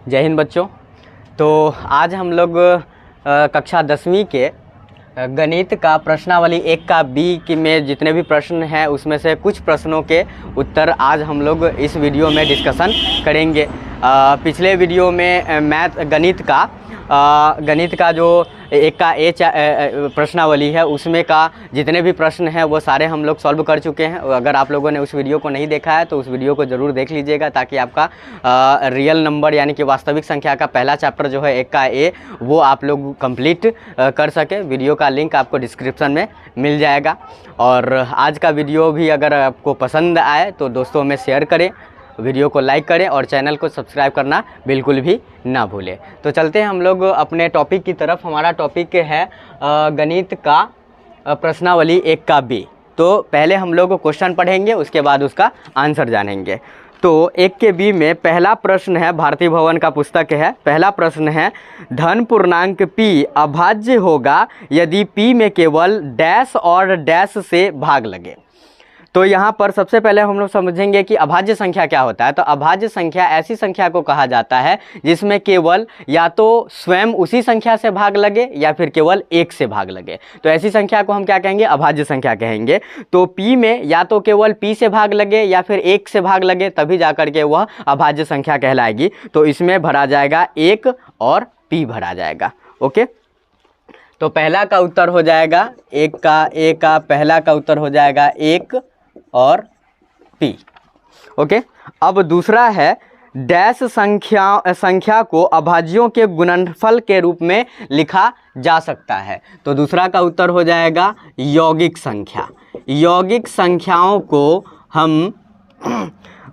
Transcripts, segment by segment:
जय हिंद बच्चों। तो आज हम लोग कक्षा 10वीं के गणित का प्रश्नावली 1 का बी की में जितने भी प्रश्न हैं उसमें से कुछ प्रश्नों के उत्तर आज हम लोग इस वीडियो में डिस्कशन करेंगे। पिछले वीडियो में गणित का जो 1 का ए प्रश्नावली है उसमें का जितने भी प्रश्न हैं वो सारे हम लोग सॉल्व कर चुके हैं। अगर आप लोगों ने उस वीडियो को नहीं देखा है तो उस वीडियो को ज़रूर देख लीजिएगा ताकि आपका रियल नंबर यानी कि वास्तविक संख्या का पहला चैप्टर जो है 1 का ए वो आप लोग कंप्लीट कर सके। वीडियो का लिंक आपको डिस्क्रिप्शन में मिल जाएगा। और आज का वीडियो भी अगर आपको पसंद आए तो दोस्तों में शेयर करें, वीडियो को लाइक करें और चैनल को सब्सक्राइब करना बिल्कुल भी ना भूलें। तो चलते हैं हम लोग अपने टॉपिक की तरफ। हमारा टॉपिक है गणित का प्रश्नावली 1 का बी। तो पहले हम लोग क्वेश्चन पढ़ेंगे, उसके बाद उसका आंसर जानेंगे। तो 1 के बी में पहला प्रश्न है, भारती भवन का पुस्तक है। पहला प्रश्न है, धन पूर्णांक p अभाज्य होगा यदि p में केवल डैश और डैश से भाग लगे। तो यहाँ पर सबसे पहले हम लोग समझेंगे कि अभाज्य संख्या क्या होता है। तो अभाज्य संख्या ऐसी संख्या को कहा जाता है जिसमें केवल या तो स्वयं उसी संख्या से भाग लगे या फिर केवल 1 से भाग लगे। तो ऐसी संख्या को हम क्या कहेंगे? अभाज्य संख्या कहेंगे। तो p में या तो केवल p से भाग लगे या फिर 1 से भाग लगे तभी जाकर के वह अभाज्य संख्या कहलाएगी। तो इसमें भरा जाएगा 1 और p भरा जाएगा। ओके, तो पहला का उत्तर हो जाएगा 1 का ए का पहला का उत्तर हो जाएगा 1 और p। ओके, अब दूसरा है, डैश संख्या को अभाज्यों के गुणनफल के रूप में लिखा जा सकता है। तो दूसरा का उत्तर हो जाएगा यौगिक संख्या। यौगिक संख्याओं को हम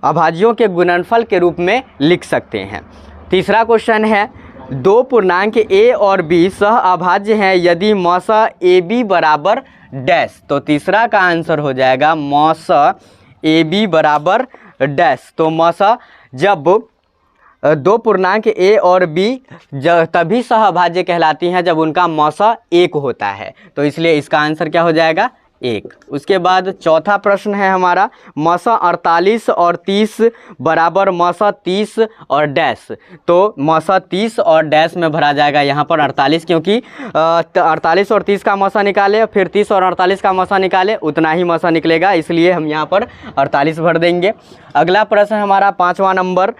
अभाज्यों के गुणनफल के रूप में लिख सकते हैं। तीसरा क्वेश्चन है, दो पूर्णांक a और b सह अभाज्य हैं यदि मौसा ab बराबर डैश। तो तीसरा का आंसर हो जाएगा मौसा ab बराबर डैश। तो मौसा जब दो पूर्णांक a और b तभी सहअभाज्य कहलाती हैं जब उनका मौसा 1 होता है। तो इसलिए इसका आंसर क्या हो जाएगा? 1। उसके बाद चौथा प्रश्न है हमारा, मौसा 48 और 30 बराबर मौसा 30 और डैश। तो मौसा 30 और डैश में भरा जाएगा यहाँ पर 48, क्योंकि 48 और 30 का मौसा निकाले फिर 30 और 48 का मौसा निकाले उतना ही मौसा निकलेगा, इसलिए हम यहाँ पर 48 भर देंगे। अगला प्रश्न हमारा 5वां नंबर,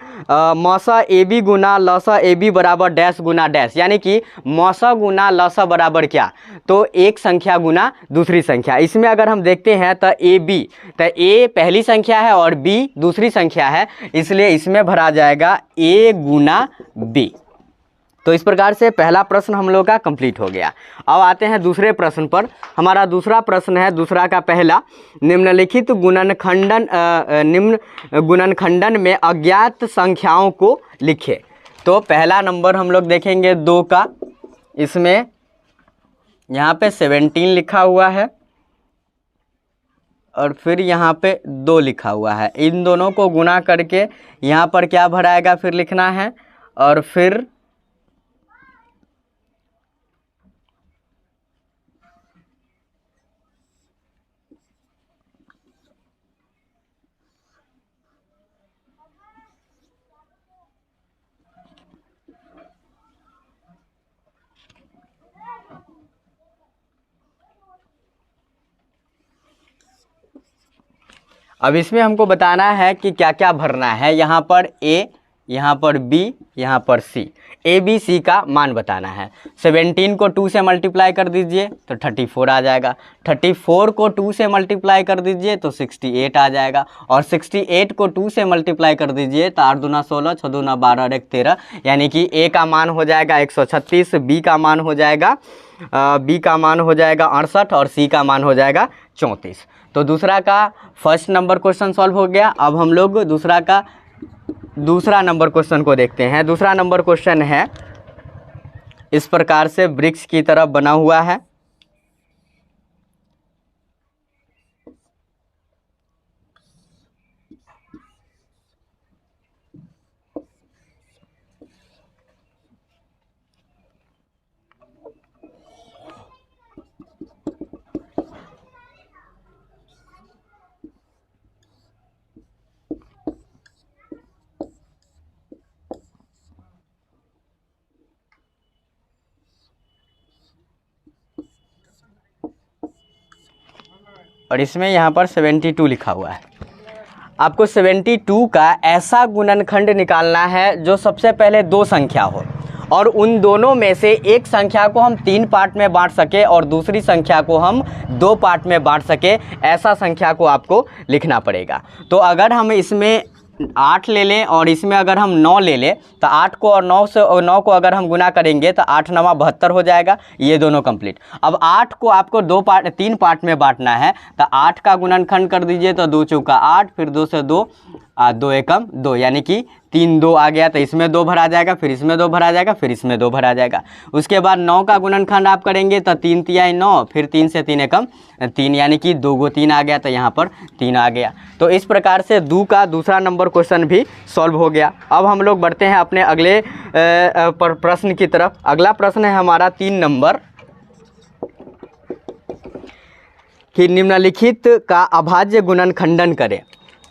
मौसा AB गुना लौसा AB बराबर डैश गुना डैश, यानी कि मौसा गुना लौसा बराबर क्या? तो एक संख्या गुना दूसरी संख्या। इसमें अगर हम देखते हैं तो AB, तो A पहली संख्या है और B दूसरी संख्या है, इसलिए इसमें भरा जाएगा A गुना B। तो इस प्रकार से पहला प्रश्न हम लोग का कंप्लीट हो गया। अब आते हैं दूसरे प्रश्न पर। हमारा दूसरा प्रश्न है, दूसरा का पहला, निम्नलिखित गुणनखंडन में अज्ञात संख्याओं को लिखे। तो पहला नंबर हम लोग देखेंगे 2 का। इसमें यहाँ पे 17 लिखा हुआ है और फिर यहाँ पे 2 लिखा हुआ है। इन दोनों को गुना करके यहाँ पर क्या भराएगा फिर लिखना है, और फिर अब इसमें हमको बताना है कि क्या क्या भरना है। यहाँ पर A, यहाँ पर B, यहाँ पर C, A B C का मान बताना है। 17 को 2 से मल्टीप्लाई कर दीजिए तो 34 आ जाएगा। 34 को 2 से मल्टीप्लाई कर दीजिए तो 68 आ जाएगा, और 68 को 2 से मल्टीप्लाई कर दीजिए तो 8 दूना 16, 6 दूना 12 और 1 13, यानी कि A का मान हो जाएगा 136, B का मान हो जाएगा 68 और C का मान हो जाएगा 34। तो दूसरा का फर्स्ट नंबर क्वेश्चन सॉल्व हो गया। अब हम लोग दूसरा नंबर क्वेश्चन को देखते हैं। दूसरा नंबर क्वेश्चन है इस प्रकार से, वृक्ष की तरह बना हुआ है। और इसमें यहाँ पर 72 लिखा हुआ है। आपको 72 का ऐसा गुणनखंड निकालना है जो सबसे पहले दो संख्या हो और उन दोनों में से एक संख्या को हम 3 पार्ट में बांट सके और दूसरी संख्या को हम 2 पार्ट में बांट सके, ऐसा संख्या को आपको लिखना पड़ेगा। तो अगर हम इसमें 8 ले लें और इसमें अगर हम 9 ले लें तो 8 को और 9 को अगर हम गुना करेंगे तो 8 9 72 हो जाएगा, ये दोनों कंप्लीट। अब 8 को आपको 3 पार्ट में बांटना है तो 8 का गुणनखंड कर दीजिए तो 2 चौका 8, फिर 2 से 2 2 एकम 2, यानी कि 3 2 आ गया तो इसमें 2 भरा जाएगा, फिर इसमें 2 भरा जाएगा, फिर इसमें 2 भरा जाएगा। उसके बाद 9 का गुणनखंड आप करेंगे तो 3 तिहाई 9, फिर 3 से 3 एकम 3, यानी कि 2 गो 3 आ गया तो यहाँ पर 3 आ गया। तो इस प्रकार से दो का दूसरा नंबर क्वेश्चन भी सॉल्व हो गया। अब हम लोग बढ़ते हैं अपने अगले प्रश्न की तरफ। अगला प्रश्न है हमारा 3 नंबर कि निम्नलिखित का अभाज्य गुणनखंडन करें।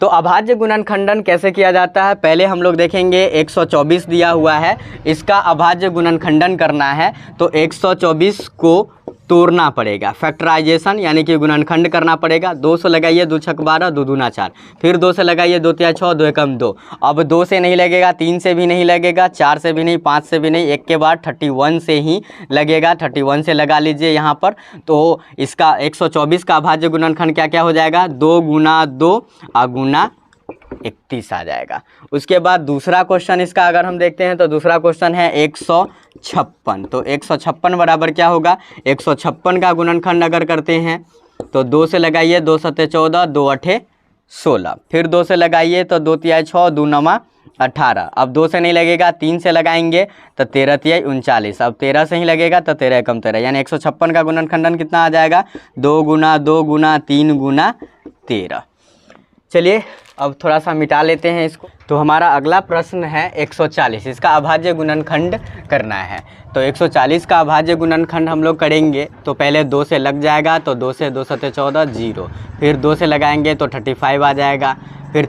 तो अभाज्य गुणनखंडन कैसे किया जाता है, पहले हम लोग देखेंगे। 124 दिया हुआ है, इसका अभाज्य गुणनखंडन करना है तो 124 को तोड़ना पड़ेगा, फैक्टराइजेशन यानी कि गुणनखंड करना पड़ेगा। 2 से लगाइए 2 छक 12, 2 दूना 4, फिर 2 से लगाइए 2 तिहाई 6, 2 एकम 2। अब 2 से नहीं लगेगा, 3 से भी नहीं लगेगा, 4 से भी नहीं, 5 से भी नहीं, एक के बाद 31 से ही लगेगा। 31 से लगा लीजिए यहाँ पर। तो इसका 124 का अभाज्य गुणनखंड क्या क्या हो जाएगा, 2 गुना 2 गुना 31 आ जाएगा। उसके बाद दूसरा क्वेश्चन इसका अगर हम देखते हैं तो दूसरा क्वेश्चन है 156। तो 156 बराबर क्या होगा, 156 का गुणनखंड अगर करते हैं तो 2 से लगाइए 2 सत्ते 14, 2 अठे 16, फिर 2 से लगाइए तो 2 तिहाई 6, 2 नमा 18। अब 2 से नहीं लगेगा, 3 से लगाएंगे तो 13 तिहाई 39, अब 13 से ही लगेगा तो 13 एकम 13, यानी 156 का गुणनखंडन कितना आ जाएगा, 2 गुना 2 गुना 3 गुना 13। चलिए अब थोड़ा सा मिटा लेते हैं इसको। तो हमारा अगला प्रश्न है 140, इसका अभाज्य गुणनखंड करना है। तो 140 का अभाज्य गुणनखंड हम लोग करेंगे तो पहले 2 से लग जाएगा तो 2 से 2 सत्ते 14 0, फिर 2 से लगाएंगे तो 35 आ जाएगा, फिर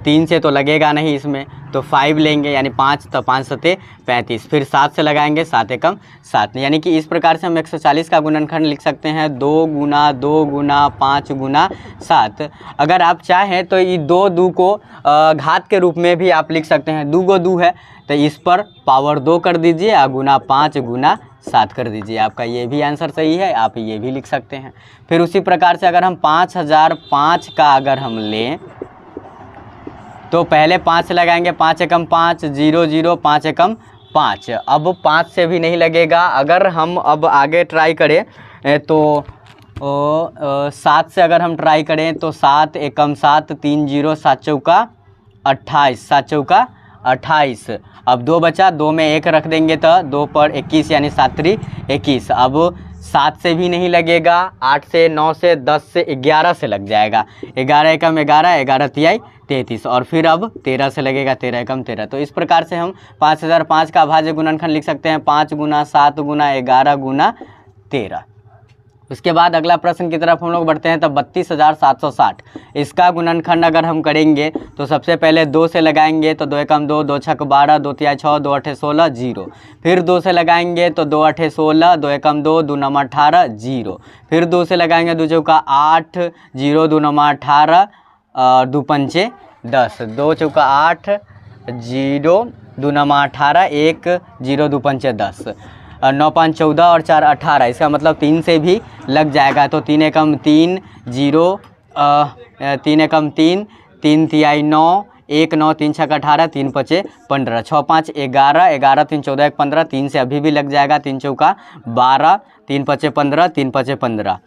3 से तो लगेगा नहीं इसमें तो 5 लेंगे यानी 5, तो 5 सत्ते 35, फिर 7 से लगाएंगे 7 एकम 7, यानी कि इस प्रकार से हम 140 का गुणनखंड लिख सकते हैं 2 गुना 2 गुना 5 गुना 7। अगर आप चाहें तो ये 2 2 को घात के रूप में भी आप लिख सकते हैं, 2 गो 2 है तो इस पर पावर 2 कर दीजिए और गुना 5 गुना 7 कर दीजिए, आपका ये भी आंसर सही है, आप ये भी लिख सकते हैं। फिर उसी प्रकार से अगर हम 5005 का अगर हम लें तो पहले 5 से लगाएंगे, 5 एकम 5, 0 0, 5 एकम 5। अब 5 से भी नहीं लगेगा, अगर हम अब आगे ट्राई करें तो 7 से अगर हम ट्राई करें तो 7 एकम 7, 3 0, 7 चौका 28, 7 चौका 28। अब 2 बचा, 2 में 1 रख देंगे तो 2 पर 21 यानी 7 3 21। अब 7 से भी नहीं लगेगा, 8 से 9 से 10 से 11 से लग जाएगा, 11 एकम 11, 11 तिहाई 33, और फिर अब 13 से लगेगा, 13 एकम 13। तो इस प्रकार से हम 5005 का अभाज्य गुणनखंड लिख सकते हैं 5 गुना 7 गुना 11 गुना 13। उसके बाद अगला प्रश्न की तरफ हम लोग बढ़ते हैं। तो 32,760 इसका गुणनखंड अगर हम करेंगे तो सबसे पहले 2 से लगाएंगे तो 2 एकम 2, 2 छक 12, 2 तिहाई 6, 2 अठे 16 0, फिर 2 से लगाएंगे तो 2 अठे 16, 2 एकम 2, 2 नमा 18 0, फिर 2 से लगाएंगे 2 चौका 8 0, 2 नमा 18 और 2 पंचे 10, 2 चौका 8 0, 2 नमा 18 1 0, 2 पंचे 10, 9 5 14 और 4 18, इसका मतलब 3 से भी लग जाएगा। तो 3 एकम 3 0, 3 एकम 3, 3 तिहाई 9, 1 9, 3 छक 18, 3 पचे 15, 6 5 11, 11 3 14 1 15, 3 से अभी भी लग जाएगा, 3 चौका 12, 3 पचे 15, 3 पचे 15।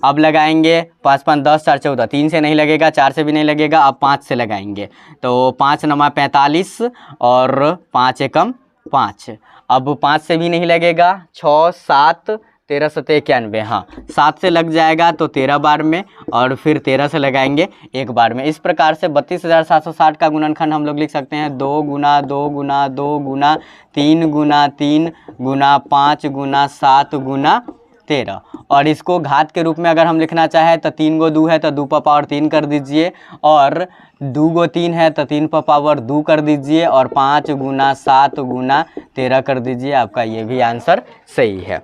अब लगाएंगे 5 5 10, 4 14, 3 से नहीं लगेगा, 4 से भी नहीं लगेगा, अब 5 से लगाएंगे तो 5 नमा 45 और 5 एकम 5। अब 5 से भी नहीं लगेगा, 6 7 13 सत्ते 91, हाँ 7 से लग जाएगा तो 13 बार में, और फिर 13 से लगाएंगे 1 बार में। इस प्रकार से 32,760 का गुणनखंड हम लोग लिख सकते हैं 2 गुना 2 गुना 2 गुना 3 गुना 3 गुना 5 गुना 7 गुना 13, और इसको घात के रूप में अगर हम लिखना चाहें तो 3 गो 2 है तो 2 पर पावर 3 कर दीजिए, और 2 गो 3 है तो 3 पर पावर 2 कर दीजिए, और 5 गुना 7 गुना 13 कर दीजिए, आपका ये भी आंसर सही है।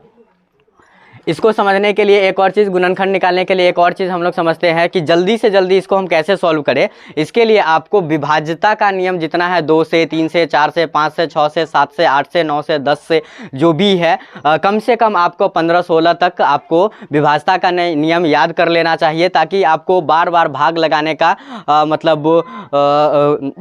इसको समझने के लिए एक और चीज़, गुणनखंड निकालने के लिए एक और चीज़ हम लोग समझते हैं कि जल्दी से जल्दी इसको हम कैसे सॉल्व करें। इसके लिए आपको विभाज्यता का नियम जितना है 2 से 3 से 4 से 5 से 6 से 7 से 8 से 9 से 10 से जो भी है, कम से कम आपको 15-16 तक आपको विभाज्यता का नियम याद कर लेना चाहिए, ताकि आपको बार बार भाग लगाने का मतलब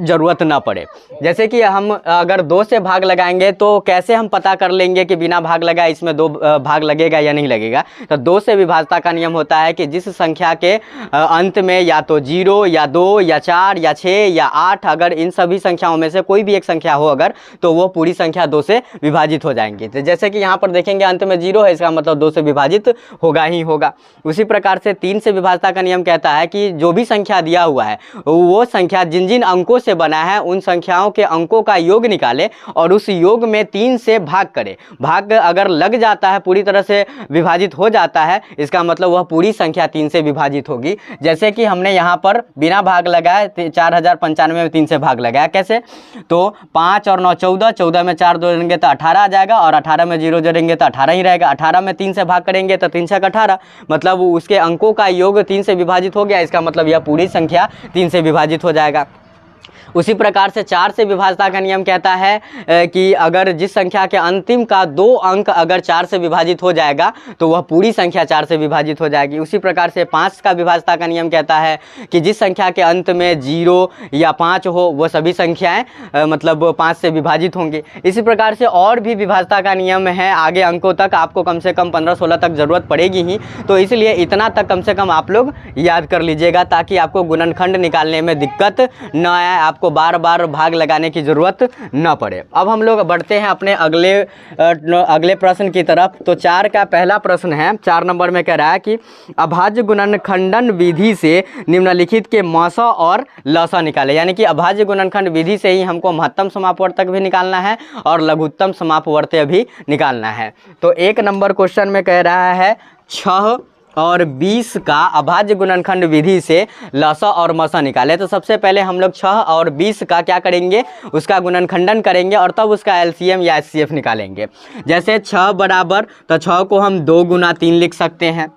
ज़रूरत ना पड़े। जैसे कि हम अगर 2 से भाग लगाएंगे तो कैसे हम पता कर लेंगे कि बिना भाग लगाए इसमें 2 भाग लगेगा या नहीं लगेगा। तो 2 से विभाज्यता का नियम होता है कि जिस संख्या के अंत में या तो 0 या 2 या 4 या 6 या 8, अगर इन सभी संख्याओं में से कोई भी एक संख्या हो अगर, तो वो पूरी संख्या 2 से विभाजित हो जाएंगी। तो जैसे कि यहाँ पर देखेंगे अंत में 0 है, इसका मतलब 2 से विभाजित होगा ही होगा। उसी प्रकार से 3 से विभाज्यता का नियम कहता है कि जो भी संख्या दिया हुआ है वो संख्या जिन जिन अंकों से बना है उन संख्याओं के अंकों का योग निकाले और उस योग में 3 से भाग करे। भाग अगर लग जाता है, पूरी तरह से विभाजित हो जाता है, इसका मतलब वह पूरी संख्या 3 से विभाजित होगी। जैसे कि हमने यहाँ पर बिना भाग लगाए 4095 में 3 से भाग लगाया। कैसे? तो 5 और 9 14, 14 में 4 जोड़ेंगे तो 18 आ जाएगा और 18 में 0 जोड़ेंगे तो 18 ही रहेगा। 18 में 3 से भाग करेंगे तो 3 छक 18, मतलब उसके अंकों का योग 3 से विभाजित हो गया। इसका मतलब यह पूरी संख्या 3 से विभाजित हो जाएगा। उसी प्रकार से 4 से विभाज्यता का नियम कहता है कि अगर जिस संख्या के अंतिम का 2 अंक अगर 4 से विभाजित हो जाएगा तो वह पूरी संख्या 4 से विभाजित हो जाएगी। उसी प्रकार से 5 का विभाज्यता का नियम कहता है कि जिस संख्या के अंत में 0 या 5 हो वह सभी संख्याएं मतलब 5 से विभाजित होंगी। इसी प्रकार से और भी विभाज्यता का नियम है, आगे अंकों तक आपको कम से कम 15-16 तक ज़रूरत पड़ेगी ही, तो इसलिए इतना तक कम से कम आप लोग याद कर लीजिएगा ताकि आपको गुणनखंड निकालने में दिक्कत न आए, आपको बार बार भाग लगाने की जरूरत न पड़े। अब हम लोग बढ़ते हैं अपने अगले प्रश्न की तरफ। तो 4 का पहला प्रश्न है, 4 नंबर में कह रहा है कि अभाज्य गुणनखंडन विधि से निम्नलिखित के मसा और लसा निकाले। यानी कि अभाज्य गुणनखंड विधि से ही हमको महत्तम समापवर्तक भी निकालना है और लघुत्तम समापवर्त्य भी निकालना है। तो 1 नंबर क्वेश्चन में कह रहा है 6 और 20 का अभाज्य गुणनखंड विधि से लसा और मसा निकाले। तो सबसे पहले हम लोग 6 और 20 का क्या करेंगे, उसका गुणनखंडन करेंगे और तब उसका एलसीएम या एचसीएफ निकालेंगे। जैसे 6 बराबर, तो 6 को हम 2 गुना 3 लिख सकते हैं।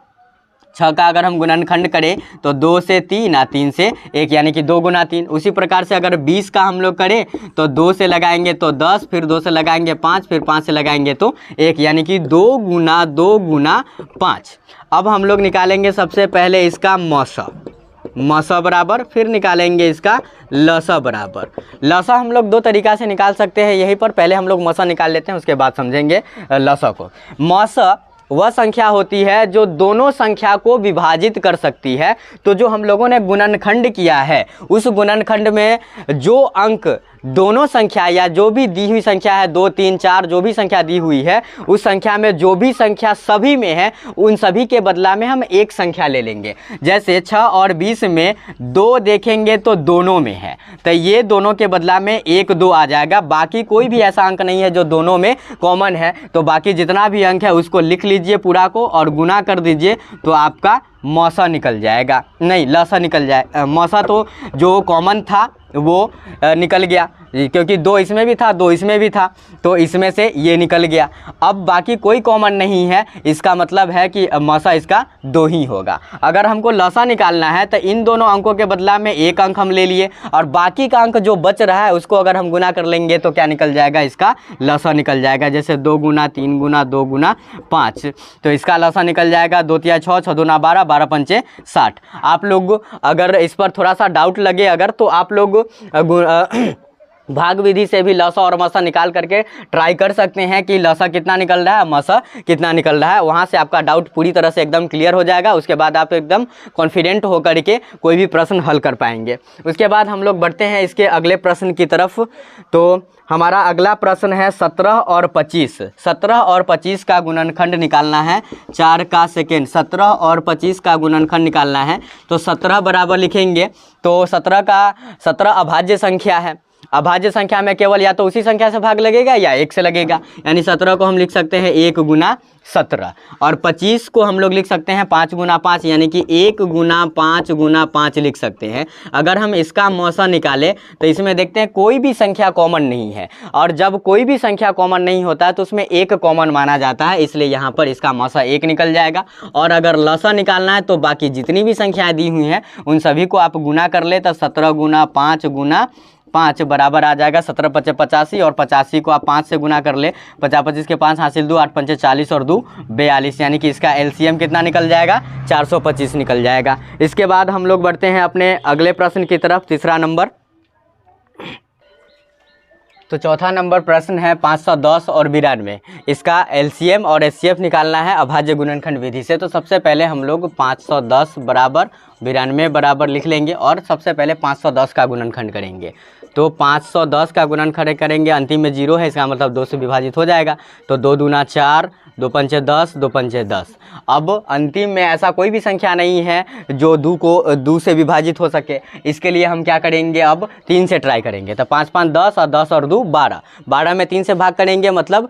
6 का अगर हम गुणनखंड करें तो 2 से 3 या 3 से 1, यानी कि 2 गुना 3। उसी प्रकार से अगर 20 का हम लोग करें तो 2 से लगाएंगे तो 10, फिर 2 से लगाएंगे 5, फिर 5 से लगाएंगे तो 1, यानी कि 2 गुना 5। अब हम लोग निकालेंगे सबसे पहले इसका मसा बराबर, फिर निकालेंगे इसका लसा बराबर। लसा हम लोग 2 तरीका से निकाल सकते हैं, यहीं पर पहले हम लोग मसा निकाल लेते हैं, उसके बाद समझेंगे लसा को। मसा वह संख्या होती है जो दोनों संख्या को विभाजित कर सकती है। तो जो हम लोगों ने गुणनखंड किया है उस गुणनखंड में जो अंक दोनों संख्या या जो भी दी हुई संख्या है 2, 3, 4 जो भी संख्या दी हुई है उस संख्या में जो भी संख्या सभी में है उन सभी के बदला में हम एक संख्या ले लेंगे। जैसे 6 और 20 में 2 देखेंगे तो दोनों में है, तो ये दोनों के बदला में 1 2 आ जाएगा। बाकी कोई भी ऐसा अंक नहीं है जो दोनों में कॉमन है, तो बाकी जितना भी अंक है उसको लिख लीजिए पूरा को और गुना कर दीजिए तो आपका मौसा निकल जाएगा, नहीं लसा निकल जाए। मौसा तो जो कॉमन था वो निकल गया, क्योंकि 2 इसमें भी था 2 इसमें भी था, तो इसमें से ये निकल गया। अब बाकी कोई कॉमन नहीं है, इसका मतलब है कि मसा इसका 2 ही होगा। अगर हमको लसा निकालना है तो इन दोनों अंकों के बदला में 1 अंक हम ले लिए और बाकी का अंक जो बच रहा है उसको अगर हम गुना कर लेंगे तो क्या निकल जाएगा, इसका लसा निकल जाएगा। जैसे 2 गुना 3 गुना 2 गुना 5, तो इसका लसा निकल जाएगा 2 तिया 6, 6 दूना 12, 12 पंचे 60। आप लोग अगर इस पर थोड़ा सा डाउट लगे अगर, तो आप लोग भाग विधि से भी लसा और मसा निकाल करके ट्राई कर सकते हैं कि लसा कितना निकल रहा है, मसा कितना निकल रहा है। वहाँ से आपका डाउट पूरी तरह से एकदम क्लियर हो जाएगा। उसके बाद आप एकदम कॉन्फिडेंट होकर के कोई भी प्रश्न हल कर पाएंगे। उसके बाद हम लोग बढ़ते हैं इसके अगले प्रश्न की तरफ। तो हमारा अगला प्रश्न है 17 और 25। 17 और 25 का गुणनखंड निकालना है। 4 का सेकेंड 17 और 25 का गुणनखंड निकालना है। तो 17 बराबर लिखेंगे तो 17 अभाज्य संख्या है अभाज्य संख्या में केवल या तो उसी संख्या से भाग लगेगा या 1 से लगेगा, यानी 17 को हम लिख सकते हैं 1 गुना 17, और 25 को हम लोग लिख सकते हैं 5 गुना 5, यानी कि 1 गुना 5 गुना 5 लिख सकते हैं। अगर हम इसका मौसा निकालें तो इसमें देखते हैं कोई भी संख्या कॉमन नहीं है, और जब कोई भी संख्या कॉमन नहीं होता है तो उसमें 1 कॉमन माना जाता है, इसलिए यहाँ पर इसका मौसा 1 निकल जाएगा। और अगर लसा निकालना है तो बाकी जितनी भी संख्याएँ दी हुई हैं उन सभी को आप गुना कर ले, तो 17 गुना 5 गुना 5 बराबर आ जाएगा 17 × 5 = 85, और 85 को आप 5 से गुना कर ले, 50 25 के 5 हासिल 2, 8 × 5 = 40 और 2 42, यानी कि इसका एलसीएम कितना निकल जाएगा, 425 निकल जाएगा। इसके बाद हम लोग बढ़ते हैं अपने अगले प्रश्न की तरफ, तीसरा नंबर। तो चौथा नंबर प्रश्न है 510 और 92, इसका एलसीएम और एचसीएफ निकालना है अभाज्य गुणनखंड विधि से। तो सबसे पहले हम लोग 510 बराबर 92 बराबर लिख लेंगे, और सबसे पहले 510 का गुणनखंड करेंगे। तो 510 का गुणनखंड करेंगे, अंतिम में 0 है, इसका मतलब 2 से विभाजित हो जाएगा, तो 2 दूना 4, 2 पंचे 10, 2 पंचे 10। अब अंतिम में ऐसा कोई भी संख्या नहीं है जो 2 को 2 से विभाजित हो सके, इसके लिए हम क्या करेंगे, अब 3 से ट्राई करेंगे। तो 5 5 10 और 10 और 2 12, 12 में 3 से भाग करेंगे, मतलब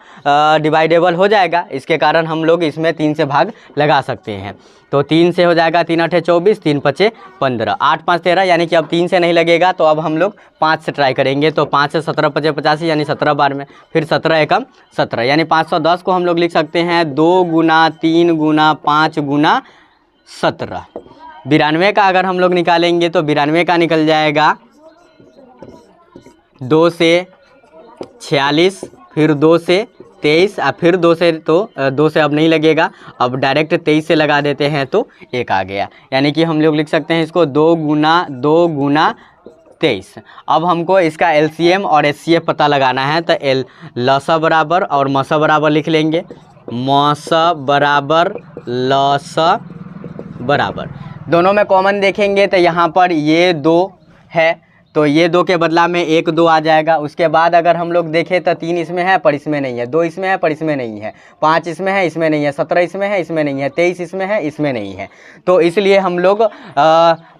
डिवाइडेबल हो जाएगा, इसके कारण हम लोग इसमें 3 से भाग लगा सकते हैं। तो 3 से हो जाएगा, 3 8 24, 3 5 15, 8 5 13, यानी कि अब 3 से नहीं लगेगा, तो अब हम लोग 5 से ट्राई करेंगे। तो 5 से 17 5 85, यानी 17 बार में, फिर 17 एकम 17, यानी 510 को हम लोग लिख सकते हैं 2 गुना 3 गुना 5 गुना 17। 92 का अगर हम लोग निकालेंगे तो 92 का निकल जाएगा 2 से 46, फिर 2 से 23, फिर 2 से, तो 2 से अब नहीं लगेगा, अब डायरेक्ट 23 से लगा देते हैं तो 1 आ गया, यानी कि हम लोग लिख सकते हैं इसको 2 गुना 23। अब हमको इसका एलसीएम और एचसीएफ पता लगाना है, तो लसा बराबर और मसा बराबर लिख लेंगे, मसा बराबर लसा बराबर, दोनों में कॉमन देखेंगे तो यहाँ पर ये 2 है, तो ये 2 के बदला में 1 2 आ जाएगा। उसके बाद अगर हम लोग देखें तो 3 इसमें है पर इसमें नहीं है, 2 इसमें है पर इसमें नहीं है, 5 इसमें है इसमें नहीं है, 17 इसमें है इसमें नहीं है, 23 इसमें है इसमें नहीं है, तो इसलिए हम लोग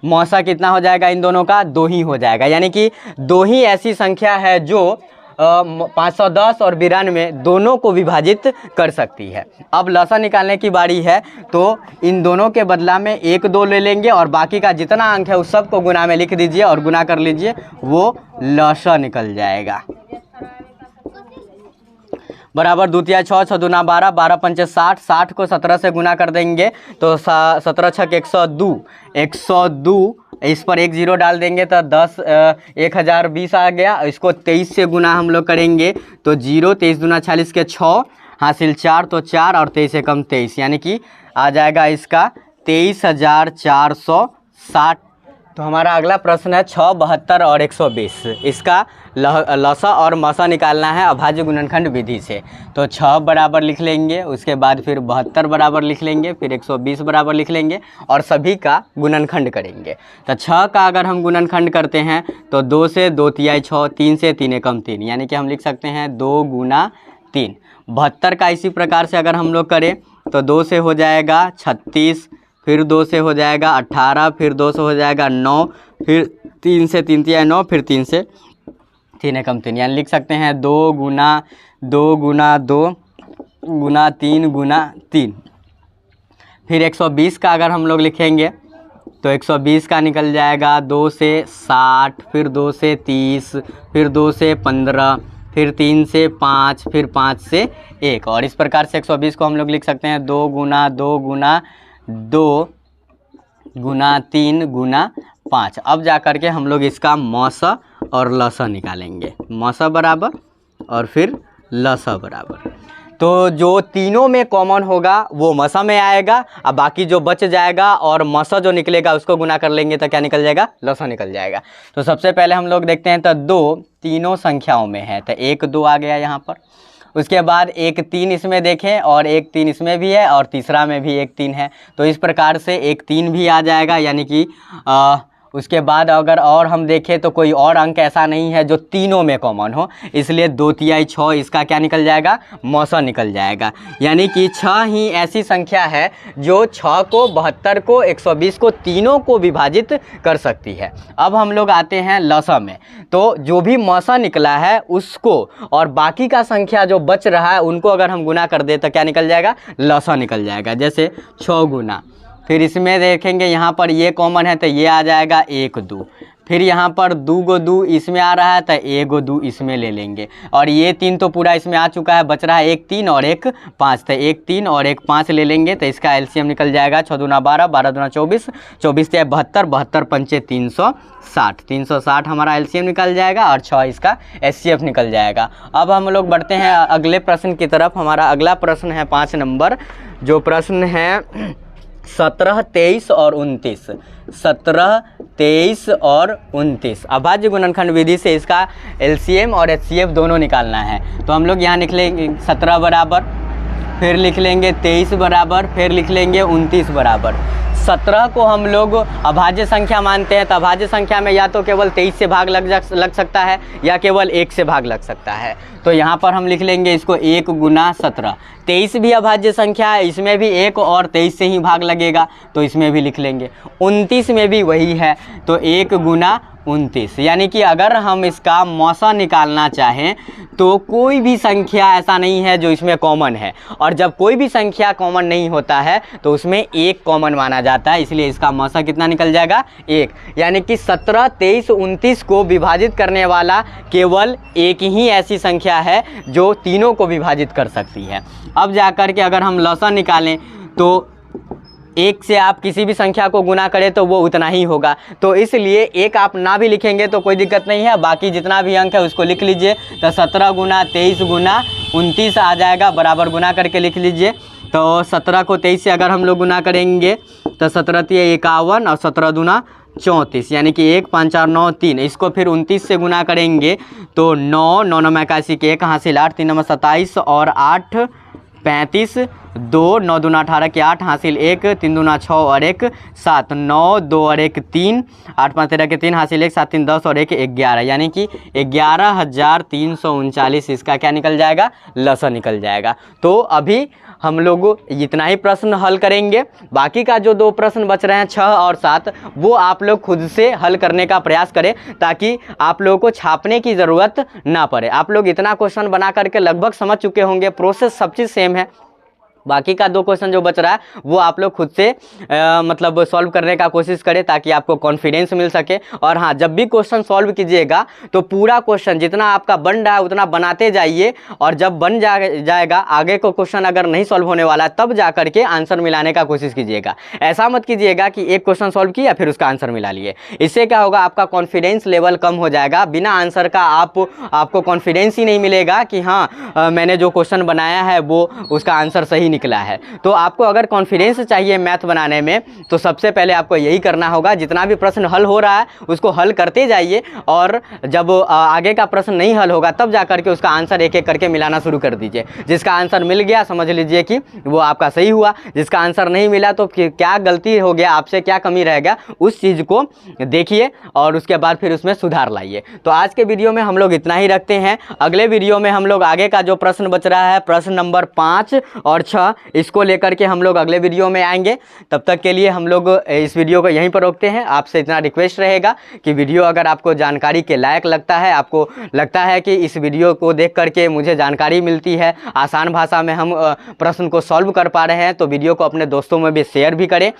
मौसा कितना हो जाएगा, इन दोनों का 2 ही हो जाएगा, यानी कि 2 ही ऐसी संख्या है जो 510 और 92 दोनों को विभाजित कर सकती है। अब लसा निकालने की बारी है, तो इन दोनों के बदला में 1 2 ले लेंगे, और बाकी का जितना अंक है उस सब को गुना में लिख दीजिए और गुना कर लीजिए, वो लसा निकल जाएगा। बराबर 2 तिया 6, 6 दूना 12, 12 पंचे 60, 60 को 17 से गुना कर देंगे तो 17 छक 102, 102, इस पर 1 0 डाल देंगे तो 10 1020 आ गया। इसको 23 से गुना हम लोग करेंगे तो 0, 23 दूना 40 के 6 हासिल 4, तो 4 और 23 से कम 23, यानी कि आ जाएगा इसका 23,460। तो हमारा अगला प्रश्न है 6 72 और 120, इसका लसा और मसा निकालना है अभाज्य गुणनखंड विधि से। तो 6 बराबर लिख लेंगे, उसके बाद फिर 72 बराबर लिख लेंगे, फिर 120 बराबर लिख लेंगे और सभी का गुणनखंड करेंगे। तो 6 का अगर हम गुणनखंड करते हैं तो 2 से 2 तिहाई 6, 3 से 3 एकम 3, यानी कि हम लिख सकते हैं 2 गुना 3। 72 का इसी प्रकार से अगर हम लोग करें तो 2 से हो जाएगा 36, फिर 2 से हो जाएगा 18, फिर 2 से हो जाएगा 9, फिर 3 से 3 तिहाई 9, फिर 3 से 3 एकम 3, यानी लिख सकते हैं 2 गुना 2 गुना 2 गुना 3 गुना 3। फिर 120 का अगर हम लोग लिखेंगे तो 120 का निकल जाएगा 2 से 60, फिर 2 से 30, फिर 2 से 15, फिर 3 से 5, फिर 5 से 1, और इस प्रकार से 120 को हम लोग लिख सकते हैं 2 गुना 2 गुना 2 गुना 3 गुना 5। अब जा कर के हम लोग इसका मौसा और लसा निकालेंगे, मौसा बराबर और फिर लसा बराबर। तो जो तीनों में कॉमन होगा वो मसा में आएगा, अब बाकी जो बच जाएगा और मसा जो निकलेगा उसको गुना कर लेंगे तो क्या निकल जाएगा, लसा निकल जाएगा। तो सबसे पहले हम लोग देखते हैं तो 2 तीनों संख्याओं में है, तो 1 2 आ गया यहाँ पर। उसके बाद 1 3 इसमें देखें और 1 3 इसमें भी है और तीसरा में भी 1 3 है, तो इस प्रकार से 1 3 भी आ जाएगा, यानी कि उसके बाद अगर और हम देखें तो कोई और अंक ऐसा नहीं है जो तीनों में कॉमन हो, इसलिए 2 तिहाई 6 इसका क्या निकल जाएगा, मौसा निकल जाएगा। यानी कि 6 ही ऐसी संख्या है जो 6 को, 72 को, 120 को, तीनों को विभाजित कर सकती है। अब हम लोग आते हैं लसा में, तो जो भी मौसा निकला है उसको और बाकी का संख्या जो बच रहा है उनको अगर हम गुना कर दे तो क्या निकल जाएगा, लसा निकल जाएगा। जैसे 6 गुना, फिर इसमें देखेंगे यहाँ पर ये कॉमन है तो ये आ जाएगा 1 2, फिर यहाँ पर 2 गो 2 इसमें आ रहा है तो 1 गो 2 इसमें ले लेंगे, और ये 3 तो पूरा इसमें आ चुका है, बच रहा है 1 3 और 1 5, तो 1 3 और 1 5 ले लेंगे तो इसका एलसीएम निकल जाएगा 6 दूना 12, 12 दूना 24, 24 से 72, 72 पंचे 360, 360 हमारा एलसीएम निकल जाएगा और 6 इसका एचसीएफ निकल जाएगा। अब हम लोग बढ़ते हैं अगले प्रश्न की तरफ। हमारा अगला प्रश्न है 5 नंबर, जो प्रश्न है 17, 23 और 29। 17, 23 और 29 अभाज्य गुणनखंड विधि से इसका एलसीएम और एचसीएफ दोनों निकालना है। तो हम लोग यहाँ लिख लेंगे 17 बराबर, फिर लिख लेंगे 23 बराबर, फिर लिख लेंगे 29 बराबर। 17 को हम लोग अभाज्य संख्या मानते हैं, तो अभाज्य संख्या में या तो केवल 23 से भाग लग सकता है या केवल 1 से भाग लग सकता है। तो यहाँ पर हम लिख लेंगे इसको 1 गुना 17। 23 भी अभाज्य संख्या है, इसमें भी 1 और 23 से ही भाग लगेगा तो इसमें भी लिख लेंगे। 29 में भी वही है, तो 1 गुना 29। यानी कि अगर हम इसका मौसा निकालना चाहें तो कोई भी संख्या ऐसा नहीं है जो इसमें कॉमन है, और जब कोई भी संख्या कॉमन नहीं होता है तो उसमें 1 कॉमन माना जाता है, इसलिए इसका मौसा कितना निकल जाएगा, 1। यानी कि 17, 23, 29 को विभाजित करने वाला केवल एक ही ऐसी संख्या है जो तीनों को विभाजित कर सकती है। अब जाकर के अगर हम लसा निकालें तो 1 से आप किसी भी संख्या को गुना करें तो वो उतना ही होगा, तो इसलिए 1 आप ना भी लिखेंगे तो कोई दिक्कत नहीं है, बाकी जितना भी अंक है उसको लिख लीजिए। तो 17 गुना 23 गुना 29 आ जाएगा, बराबर गुना करके लिख लीजिए। तो 17 को 23 से अगर हम लोग गुना करेंगे तो 17 × 51 और 17 दूना 34, यानी कि 1 5 4 9 3। इसको फिर 29 से गुना करेंगे तो 9 9 9 81 के 1 हासिल 8, 3 27 और 8 35, 2 9 दूना 18 के 8 हासिल 1, 3 दूना 6 और 1 7, 9 2 और 1 3, 8 5 13 के 3 हासिल 1, 7 3 10 और 1 11, यानी कि 11,339 इसका क्या निकल जाएगा, लसा निकल जाएगा। तो अभी हम लोग इतना ही प्रश्न हल करेंगे, बाकी का जो 2 प्रश्न बच रहे हैं 6 और 7 वो आप लोग खुद से हल करने का प्रयास करें ताकि आप लोगों को छापने की ज़रूरत ना पड़े। आप लोग इतना क्वेश्चन बना करके लगभग समझ चुके होंगे, प्रोसेस सब चीज़ सेम है। बाकी का 2 क्वेश्चन जो बच रहा है वो आप लोग खुद से मतलब सॉल्व करने का कोशिश करें ताकि आपको कॉन्फिडेंस मिल सके। और हाँ, जब भी क्वेश्चन सॉल्व कीजिएगा तो पूरा क्वेश्चन जितना आपका बन रहा है उतना बनाते जाइए, और जब बन जाएगा आगे को क्वेश्चन अगर नहीं सॉल्व होने वाला तब जा करके आंसर मिलाने का कोशिश कीजिएगा। ऐसा मत कीजिएगा कि एक क्वेश्चन सॉल्व किया फिर उसका आंसर मिला लिए, इससे क्या होगा, आपका कॉन्फिडेंस लेवल कम हो जाएगा। बिना आंसर का आपको कॉन्फिडेंस ही नहीं मिलेगा कि हाँ मैंने जो क्वेश्चन बनाया है वो उसका आंसर सही निकला है। तो आपको अगर कॉन्फिडेंस चाहिए मैथ बनाने में तो सबसे पहले आपको यही करना होगा, जितना भी प्रश्न हल हो रहा है उसको हल करते जाइए, और जब आगे का प्रश्न नहीं हल होगा तब जाकर के उसका आंसर एक एक करके मिलाना शुरू कर दीजिए। जिसका आंसर मिल गया समझ लीजिए कि वो आपका सही हुआ, जिसका आंसर नहीं मिला तो क्या गलती हो गया आपसे, क्या कमी रह गया, उस चीज़ को देखिए और उसके बाद फिर उसमें सुधार लाइए। तो आज के वीडियो में हम लोग इतना ही रखते हैं। अगले वीडियो में हम लोग आगे का जो प्रश्न बच रहा है प्रश्न नंबर 5 और 6 इसको लेकर के हम लोग अगले वीडियो में आएंगे। तब तक के लिए हम लोग इस वीडियो को यहीं पर रोकते हैं। आपसे इतना रिक्वेस्ट रहेगा कि वीडियो अगर आपको जानकारी के लायक लगता है, आपको लगता है कि इस वीडियो को देख करके मुझे जानकारी मिलती है, आसान भाषा में हम प्रश्न को सॉल्व कर पा रहे हैं, तो वीडियो को अपने दोस्तों में भी शेयर भी करें,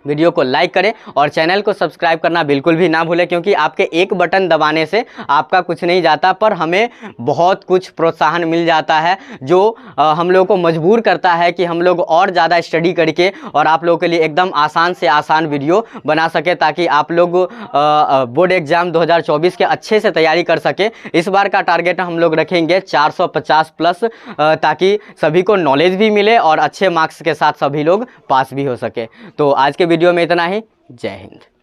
वीडियो को लाइक करें और चैनल को सब्सक्राइब करना बिल्कुल भी ना भूलें, क्योंकि आपके एक बटन दबाने से आपका कुछ नहीं जाता पर हमें बहुत कुछ प्रोत्साहन मिल जाता है, जो हम लोगों को मजबूर करता है कि हम लोग और ज़्यादा स्टडी करके और आप लोगों के लिए एकदम आसान से आसान वीडियो बना सके, ताकि आप लोग बोर्ड एग्ज़ाम 2024 के अच्छे से तैयारी कर सके। इस बार का टारगेट हम लोग रखेंगे 450 प्लस, ताकि सभी को नॉलेज भी मिले और अच्छे मार्क्स के साथ सभी लोग पास भी हो सके। तो आज के वीडियो में इतना ही। जय हिंद।